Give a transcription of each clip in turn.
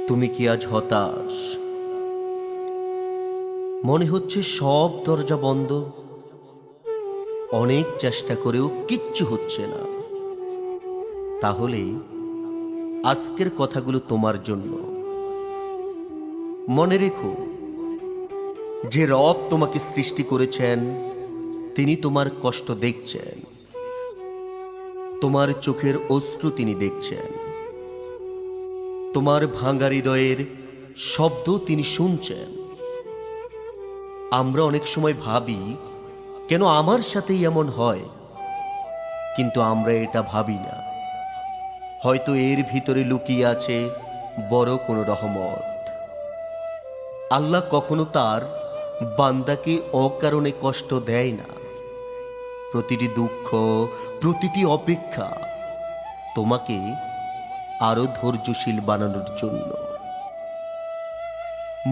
তুমি কি আজ হতাশ? মনে হচ্ছে সব দরজা বন্ধ, অনেক চেষ্টা করেও কিচ্ছু হচ্ছে না। তাহলে আজকের কথাগুলো তোমার জন্য। মনে রেখো, যে রব তোমাকে সৃষ্টি করেছেন তিনি তোমার কষ্ট দেখছেন, তোমার চোখের অশ্রু তিনি দেখছেন, তোমার ভাঙা হৃদয়ের শব্দ তিনি শুনছেন। আমরা অনেক সময় ভাবি, কেন আমার সাথেই এমন হয়? কিন্তু আমরা এটা ভাবি না। হয়তো এর ভিতরে লুকিয়ে আছে বড় কোনো রহমত। আল্লাহ কখনো তার বান্দাকে অকারণে কষ্ট দেয় না। প্রতিটি দুঃখ, প্রতিটি অপেক্ষা তোমাকে আরো ধৈর্যশীল বানানোর জন্য।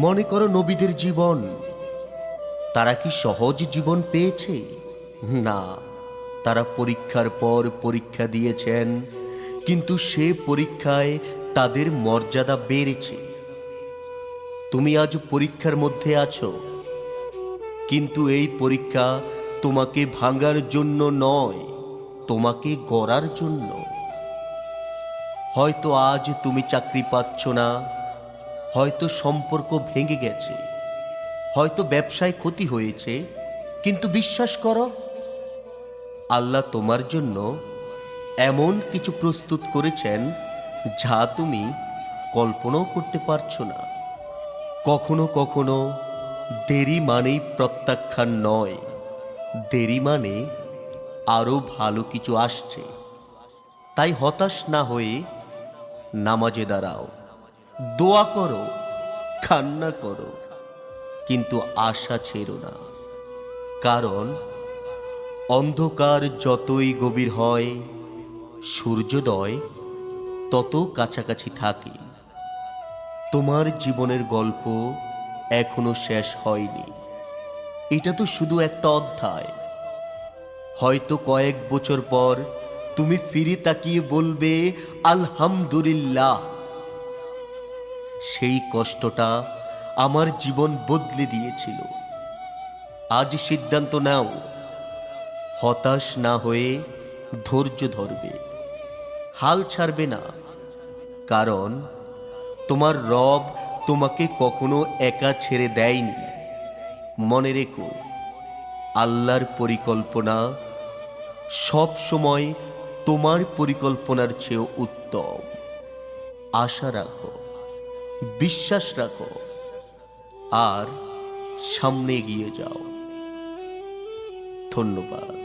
মনে করো নবীদের জীবন, তারা কি সহজ জীবন পেয়েছে? না, তারা পরীক্ষার পর পরীক্ষা দিয়েছেন, কিন্তু সে পরীক্ষায় তাদের মর্যাদা বেড়েছে। তুমি আজ পরীক্ষার মধ্যে আছো, কিন্তু এই পরীক্ষা তোমাকে ভাঙার জন্য নয়, তোমাকে গড়ার জন্য। হয়তো আজ তুমি চাকরি পাচ্ছ না, হয়তো সম্পর্ক ভেঙে গেছে, হয়তো ব্যবসায় ক্ষতি হয়েছে, কিন্তু বিশ্বাস করো, আল্লাহ তোমার জন্য এমন কিছু প্রস্তুত করেছেন যা তুমি কল্পনাও করতে পারছো না। কখনো কখনো দেরি মানেই প্রত্যাখ্যান নয়, দেরি মানে আরো ভালো কিছু আসছে। তাই হতাশ না হয়ে নামাজে দাঁড়াও, দোয়া করো, কান্না করো, কিন্তু আশা ছেড়ো না। কারণ অন্ধকার যতই গভীর হয়, সূর্যোদয় তত কাছাকাছি থাকে। তোমার জীবনের গল্প এখনো শেষ হয়নি। এটা তো শুধু একটা অধ্যায়। হয়তো কয়েক বছর পর তুমি ফিরে তাকিয়ে বলবে, আলহামদুলিল্লাহ, সেই কষ্টটা আমার জীবন বদলে দিয়েছিল। আজ সিদ্ধান্ত নাও, হতাশ না হয়ে ধৈর্য ধরবে, হাল ছাড়বে না। কারণ তোমার রব তোমাকে কখনো একা ছেড়ে দেয়নি। মনে রেখো, আল্লাহর পরিকল্পনা সব সময় তোমার পরিকল্পনার চেয়েও উত্তম। আশা রাখো, বিশ্বাস রাখো, আর সামনে এগিয়ে যাও। ধন্যবাদ।